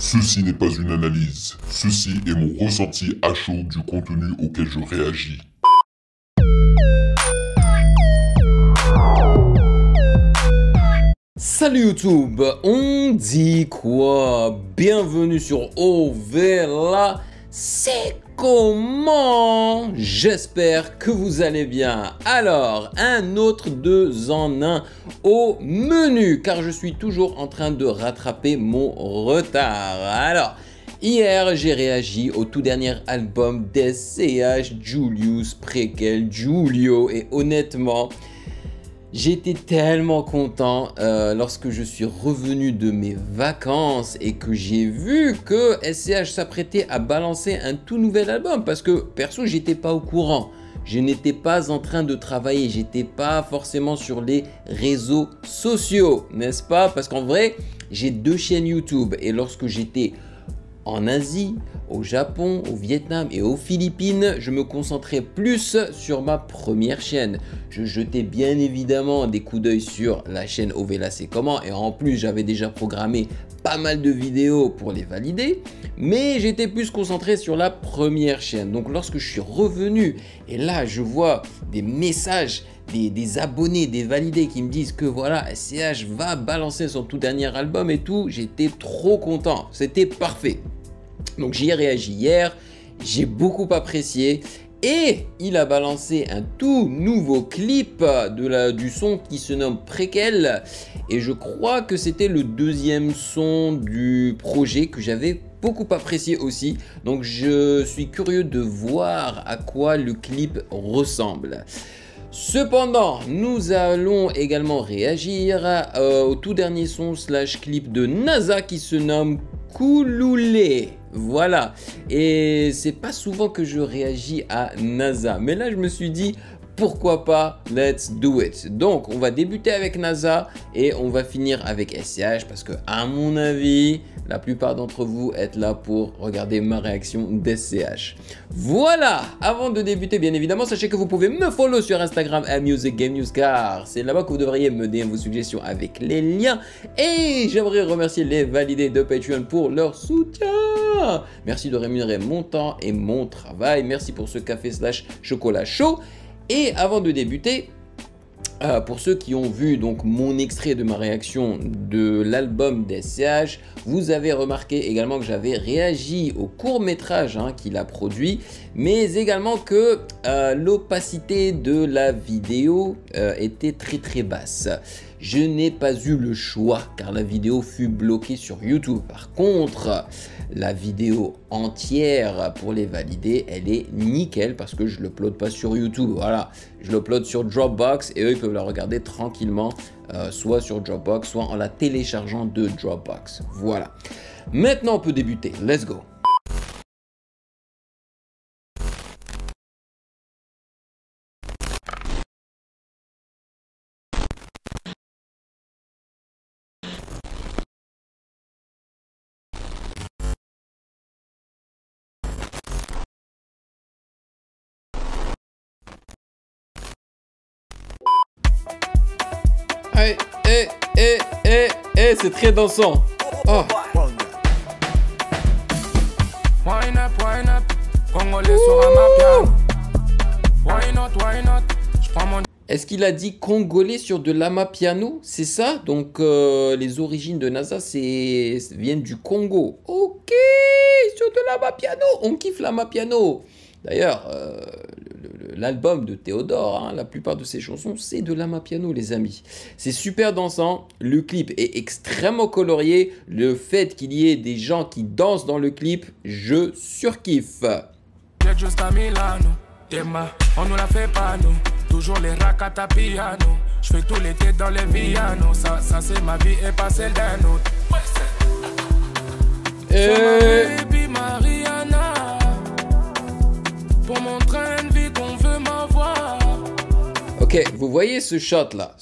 Ceci n'est pas une analyse, ceci est mon ressenti à chaud du contenu auquel je réagis. Salut YouTube, on dit quoi? Bienvenue sur Ovela, c'est comment? J'espère que vous allez bien. Alors, un autre 2 en 1 au menu, car je suis toujours en train de rattraper mon retard. Alors, hier, j'ai réagi au tout dernier album d'SCH, Julius, Prequel, Julio, et honnêtement, j'étais tellement content lorsque je suis revenu de mes vacances et que j'ai vu que SCH s'apprêtait à balancer un tout nouvel album parce que perso j'étais pas au courant, je n'étais pas en train de travailler, j'étais pas forcément sur les réseaux sociaux, n'est-ce pas? Parce qu'en vrai j'ai 2 chaînes YouTube et lorsque j'étais en Asie, au Japon, au Vietnam et aux Philippines, je me concentrais plus sur ma première chaîne. Je jetais bien évidemment des coups d'œil sur la chaîne Ovela c'est comment et en plus j'avais déjà programmé pas mal de vidéos pour les valider, mais j'étais plus concentré sur la première chaîne. Donc lorsque je suis revenu et là je vois des messages des abonnés, des validés qui me disent que voilà, SCH va balancer son tout dernier album et tout, j'étais trop content, c'était parfait. Donc j'y ai réagi hier, j'ai beaucoup apprécié et il a balancé un tout nouveau clip du son qui se nomme Prequel et je crois que c'était le 2e son du projet que j'avais beaucoup apprécié aussi. Donc je suis curieux de voir à quoi le clip ressemble. Cependant, nous allons également réagir au tout dernier son / clip de NASA qui se nomme Kouloulé. Voilà, et c'est pas souvent que je réagis à NASA, mais là je me suis dit pourquoi pas, let's do it. Donc on va débuter avec NASA et on va finir avec SCH parce que à mon avis la plupart d'entre vous êtes là pour regarder ma réaction d'SCH. Voilà, avant de débuter bien évidemment sachez que vous pouvez me follow sur Instagram @musicgamenews car c'est là-bas que vous devriez me donner vos suggestions avec les liens et j'aimerais remercier les validés de Patreon pour leur soutien. Merci de rémunérer mon temps et mon travail, merci pour ce café / chocolat chaud. Et avant de débuter, pour ceux qui ont vu donc mon extrait de ma réaction de l'album d'SCH, vous avez remarqué également que j'avais réagi au court-métrage qu'il a produit, mais également que l'opacité de la vidéo était très basse. Je n'ai pas eu le choix car la vidéo fut bloquée sur YouTube. Par contre, la vidéo entière pour les valider, elle est nickel parce que je ne l'upload pas sur YouTube. Voilà, je l'upload sur Dropbox et eux ils peuvent la regarder tranquillement, soit sur Dropbox, soit en la téléchargeant de Dropbox. Voilà. Maintenant on peut débuter. Let's go. C'est très dansant. Oh. Est-ce qu'il a dit congolais sur de l'amapiano? C'est ça? Donc les origines de NASA viennent du Congo. Ok, sur de l'amapiano. On kiffe l'amapiano. D'ailleurs, l'album de Théodore, la plupart de ses chansons, c'est de l'amapiano, les amis. C'est super dansant, le clip est extrêmement colorié. Le fait qu'il y ait des gens qui dansent dans le clip, je surkiffe. On nous la fait pas, nous. Toujours les rakata piano. Je fais tout l'été dans les villanos. Ça c'est ma vie et pas celle d'un autre. Baby Mariana. Pour mon train de vie qu'on veut m'avoir. Ok, vous voyez ce shot là,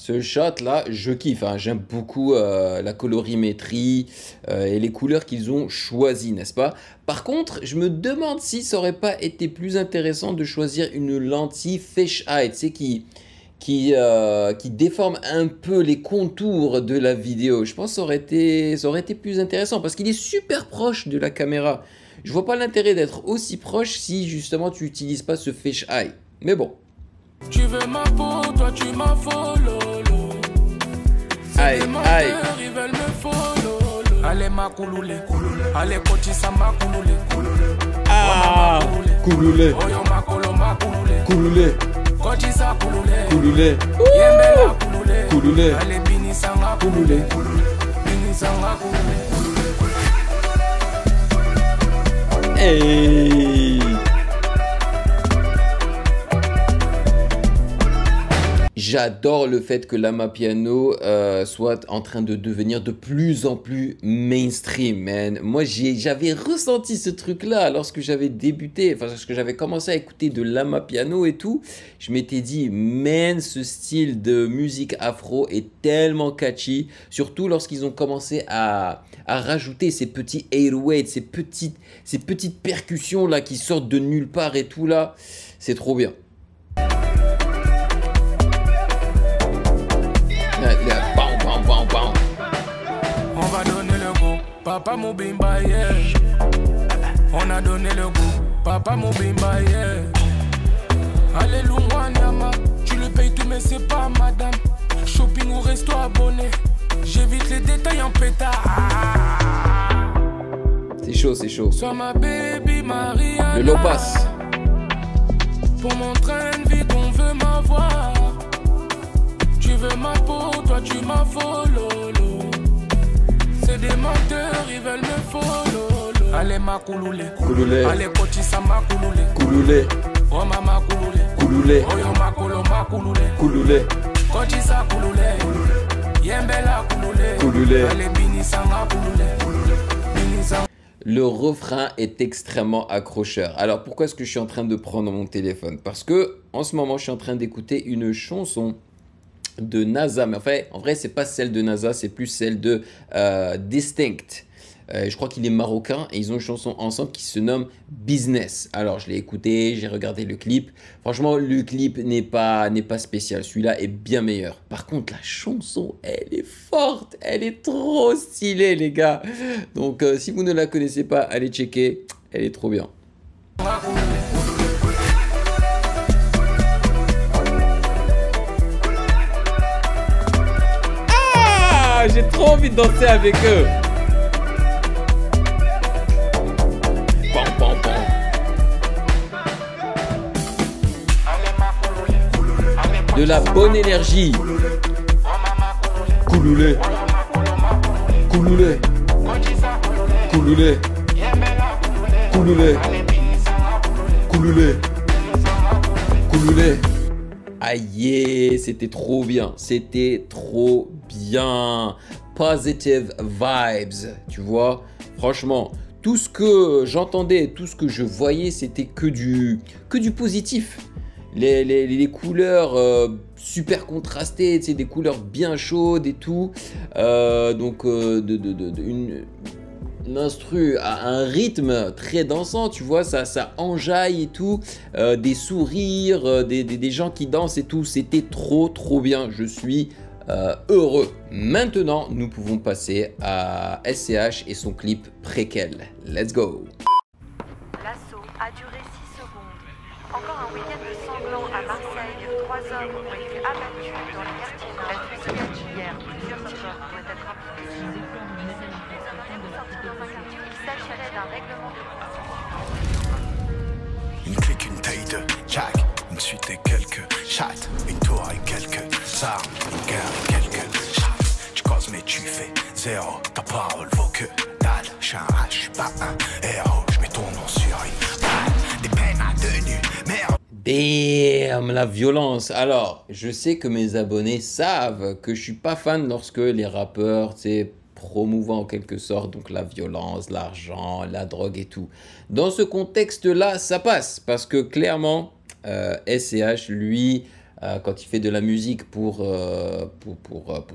je kiffe, j'aime beaucoup la colorimétrie et les couleurs qu'ils ont choisies, n'est-ce pas? Par contre, je me demande si ça aurait pas été plus intéressant de choisir une lentille fisheye, tu sais, qui qui déforme un peu les contours de la vidéo. Je pense que ça aurait été plus intéressant parce qu'il est super proche de la caméra. Je vois pas l'intérêt d'être aussi proche si justement tu n'utilises pas ce fisheye. Mais bon. Tu veux ma peau, toi tu m'as follow. Aïe, aïe. Ils veulent me follow. Allez ma couloulé, allez Kotisa ma couloulé. Ah, couloulé, Oyo ma colo ma couloulé. couloulé, Kotisa couloulé. couloulé, Yembela couloulé. couloulé, Allez Binisanga couloulé. Binisanga couloulé. Hey. J'adore le fait que l'Amapiano soit en train de devenir de plus en plus mainstream, man. Moi, j'avais ressenti ce truc-là lorsque j'avais débuté, enfin, lorsque j'avais commencé à écouter de l'Amapiano et tout. Je m'étais dit, man, ce style de musique afro est tellement catchy, surtout lorsqu'ils ont commencé à rajouter ces petits 808, ces petites percussions-là qui sortent de nulle part et tout là. C'est trop bien. On va donner le goût, papa Moubimba, yeah. On a donné le goût, papa Moubimba, yeah. Alléluia, Nyama, tu le payes tout mais c'est pas madame. Shopping ou resto abonné, j'évite les détails en pétard. C'est chaud, c'est chaud. Sois ma baby Maria. Le low pass. Pour mon train de vie qu'on veut m'avoir. Tu veux ma peau, toi tu m'as follow. C'est des menteurs, ils veulent me follow. Allez ma couloulé, Couloulé, allez Kotisa ma couloulé. couloulé, Oh mama couloulé, couloulé, Oyo ma colo ma couloulé. couloulé, Kotisa couloulé, Yembela couloulé. couloulé. Allez Binisanga couloulé. Binisanga. Le refrain est extrêmement accrocheur. Alors pourquoi est-ce que je suis en train de prendre mon téléphone? Parce que en ce moment, je suis en train d'écouter une chanson de NASA. Mais en vrai, c'est pas celle de NASA, c'est plus celle de Distinct. Je crois qu'il est marocain et ils ont une chanson ensemble qui se nomme Business. Alors je l'ai écouté, j'ai regardé le clip. Franchement, le clip n'est pas spécial. Celui-là est bien meilleur. Par contre, la chanson, elle est forte. Elle est trop stylée, les gars. Donc, si vous ne la connaissez pas, allez checker. Elle est trop bien. Ah, j'ai trop envie de danser avec eux. De la bonne énergie. Couloulé. Couloulé. Couloulé. Couloulé. Couloulé. Couloulé. Aïe, c'était trop bien. C'était trop bien. Positive vibes. Tu vois, franchement, tout ce que j'entendais, tout ce que je voyais, c'était que du positif. Les couleurs super contrastées, tu sais, des couleurs bien chaudes et tout. Donc, une instru à un rythme très dansant, tu vois, ça enjaille et tout. Des sourires, des gens qui dansent et tout. C'était trop bien. Je suis heureux. Maintenant, nous pouvons passer à SCH et son clip Préquel. Let's go. L'assaut a duré 6 secondes. Encore un week-end de sanglant à Marseille. 3 hommes ont été abattus dans le quartier nord. La fusillade hier, plusieurs corps doivent être impliqués. Il s'agirait d'un règlement de compte. Une clique, une taille de Jack, une suite et quelques chattes, une tour et quelques armes, une guerre et quelques chattes. Tu causes mais tu fais zéro, ta parole vaut que dalle. Je suis un rat, je suis pas un héros, je mets ton nom sur une balle. Des peines à tenue, merde. Damn, la violence. Alors, je sais que mes abonnés savent que je suis pas fan lorsque les rappeurs, tu sais, promouvant en quelque sorte donc la violence, l'argent, la drogue et tout. Dans ce contexte-là, ça passe parce que clairement, SCH, lui, quand il fait de la musique pour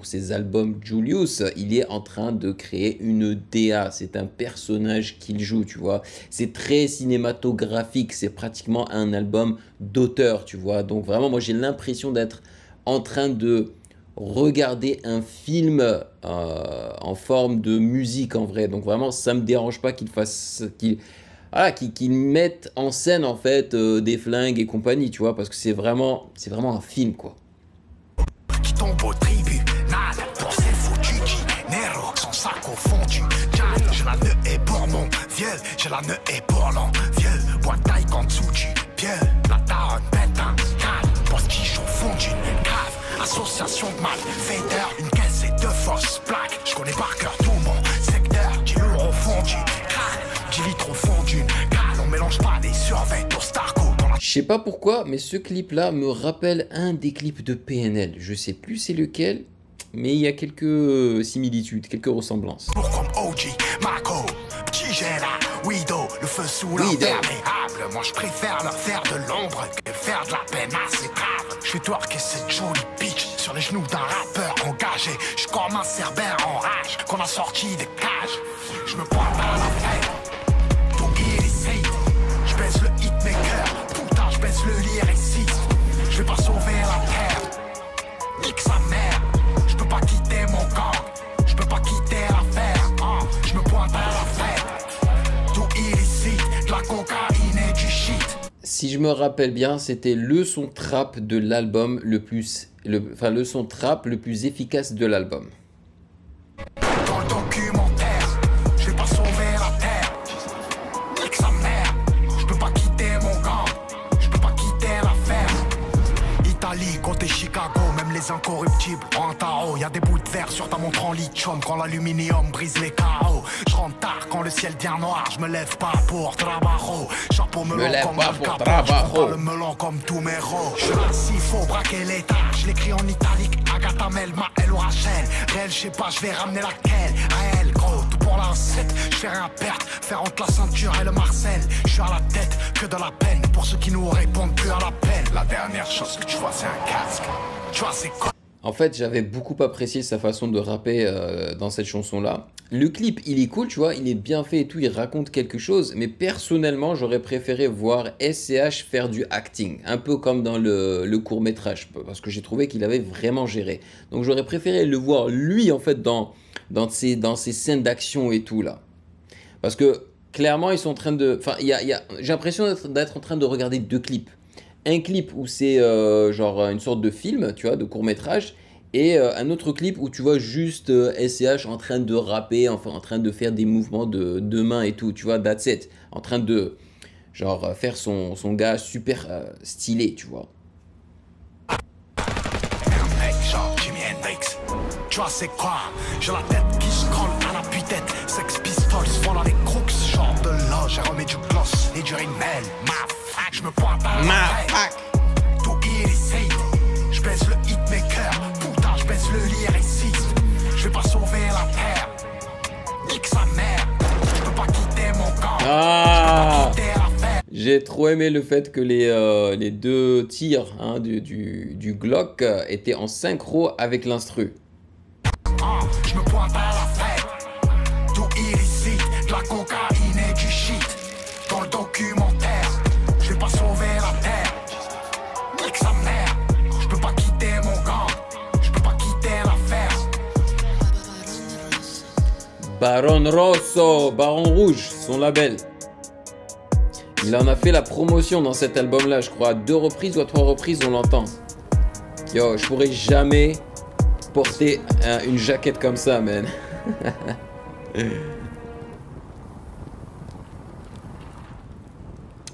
ses albums Julius, il est en train de créer une DA. C'est un personnage qu'il joue, tu vois. C'est très cinématographique. C'est pratiquement un album d'auteur, tu vois. Donc vraiment, moi, j'ai l'impression d'être en train de regarder un film en forme de musique en vrai. Donc vraiment, ça me dérange pas qu'ils fassent, qu'ils mettent en scène en fait des flingues et compagnie, tu vois, parce que c'est vraiment un film quoi. Qui tombe au tribunal pour ses foutus Nero, son sac au fond du canne. J'ai la nœud et pour mon vieux, j'ai la nœud et pour l'envieux. Bois taille qu'en dessous du pied, la daronne pète un câble. Poste qui joue au fond d'une cave. Association de malfaiteurs, une caisse et 2 fausses plaques. Je connais par cœur tout mon secteur. 10 lourds au fond du crâne, 10 litres au fond d'une cale. On mélange pas les surveilles au Starco. Je sais pas pourquoi, mais ce clip-là me rappelle un des clips de PNL. Je sais plus c'est lequel, mais il y a quelques similitudes, quelques ressemblances. Pour comme OG, Mako, petit Gela, Wido, le feu sous l'imperméable. Moi je préfère leur faire de l'ombre que faire de la peine assez grave. Je suis twerké cette jolie bitch sur les genoux d'un rappeur engagé. Je suis comme un cerbère en rage qu'on a sorti des cages. Je me pointe à la fête, tout illicite. Je baisse le hitmaker, putain je baisse le lyriciste. Je vais pas sauver la terre, nique sa mère. Je peux pas quitter mon gang, je peux pas quitter l'affaire. Je me pointe à la fête, tout illicite, de la cocaïne et du shit. Si je me rappelle bien, c'était le son trap de l'album le son trap le plus efficace de l'album. Dans le documentaire, je vais pas sauver la terre, nique sa mère. Je peux pas quitter mon gang, je peux pas quitter l'affaire. Italie, côté Chicago, même les incorruptibles ont un tarot. Y'a des bouts de verre sur ta montre en lithium quand l'aluminium brise les carreaux. Je rentre tard quand le ciel devient noir, je me lève pas pour trabajo. Chapeau melon comme Al Capone, je prends pas le melon comme tous mes ros. Je suis là s'il faut braquer l'état, je l'écris en italique. Agatha Melma, elle ou Rachel. Réel, je sais pas, je vais ramener laquelle. Réel, gros, tout pour la recette. Je fais rien perdre, faire entre la ceinture et le Marcel. Je suis à la tête, que de la peine pour ceux qui nous répondent plus à l'appel. La dernière chose que tu vois, c'est un casque. Tu vois, c'est quoi? En fait, j'avais beaucoup apprécié sa façon de rapper dans cette chanson-là. Le clip, il est cool, tu vois, il est bien fait et tout, il raconte quelque chose. Mais personnellement, j'aurais préféré voir SCH faire du acting. Un peu comme dans le court-métrage, parce que j'ai trouvé qu'il avait vraiment géré. Donc j'aurais préféré le voir, lui, en fait, dans ces scènes d'action et tout, là. Parce que, clairement, ils sont en train de... Enfin, j'ai l'impression d'être en train de regarder 2 clips. Un clip où c'est genre une sorte de film, tu vois, de court-métrage, et un autre clip où tu vois juste SCH en train de rapper, enfin en train de faire des mouvements de main et tout, tu vois, that's it, en train de genre faire son gars super stylé, tu vois. Un mec genre Jimi Hendrix, tu vois c'est quoi? J'ai la tête qui scrolle à la tue-tête. Sex Pistols, voilà les crooks, genre de là. J'ai remis du gloss et du rimel. Ma fac, je me pointe à la fête. Tout illicite, je baisse le hitmaker. Putain, je baisse le lyriciste. Je vais pas sauver la terre, nique sa mère. Je peux pas quitter mon camp. Ah, j'ai trop aimé le fait que les 2 tirs hein, du Glock étaient en synchro avec l'instru. Je me pointe à la fête, tout illicite, de la cocaïne et du shit. Dans le documentaire, je vais pas sauver la terre, nique sa mère. Je peux pas quitter mon gang, je peux pas quitter l'affaire. Baron Rosso, Baron Rouge, son label. Il en a fait la promotion dans cet album-là, je crois. À 2 reprises ou à 3 reprises, on l'entend. Yo, je pourrais jamais porter une jaquette comme ça, man.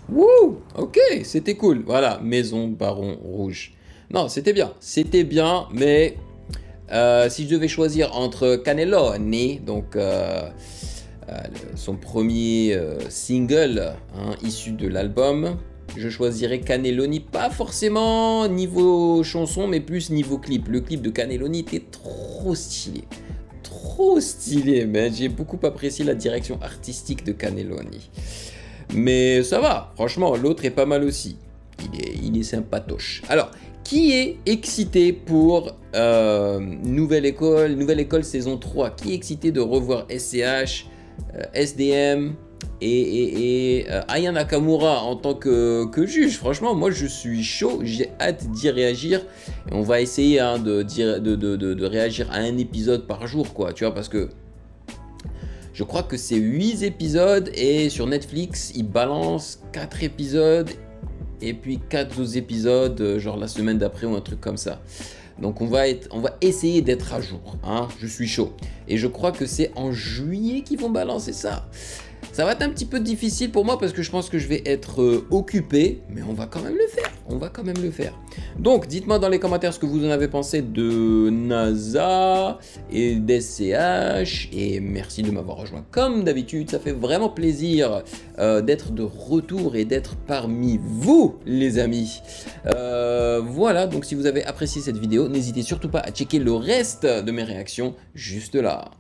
Wouh, ok, c'était cool. Voilà, Maison Baron Rouge. Non, c'était bien, mais si je devais choisir entre Cannelloni, donc son premier single hein, issu de l'album, je choisirais Cannelloni, pas forcément niveau chanson, mais plus niveau clip. Le clip de Cannelloni était trop stylé. Trop stylé, man. J'ai beaucoup apprécié la direction artistique de Cannelloni. Mais ça va, franchement, l'autre est pas mal aussi. Il est sympatoche. Alors, qui est excité pour Nouvelle École saison 3? Qui est excité de revoir SCH, SDM, et Aya Nakamura en tant que juge. Franchement, moi je suis chaud, j'ai hâte d'y réagir. Et on va essayer hein, de réagir à un épisode par jour, quoi, tu vois, parce que je crois que c'est 8 épisodes et sur Netflix, ils balancent 4 épisodes et puis 4 autres épisodes, genre la semaine d'après ou un truc comme ça. Donc on va essayer d'être à jour, hein, je suis chaud. Et je crois que c'est en juillet qu'ils vont balancer ça. Ça va être un petit peu difficile pour moi parce que je pense que je vais être occupé, mais on va quand même le faire, on va quand même le faire. Donc dites-moi dans les commentaires ce que vous en avez pensé de NASA et d'SCH, et merci de m'avoir rejoint comme d'habitude, ça fait vraiment plaisir d'être de retour et d'être parmi vous les amis. Voilà, donc si vous avez apprécié cette vidéo, n'hésitez surtout pas à checker le reste de mes réactions juste là.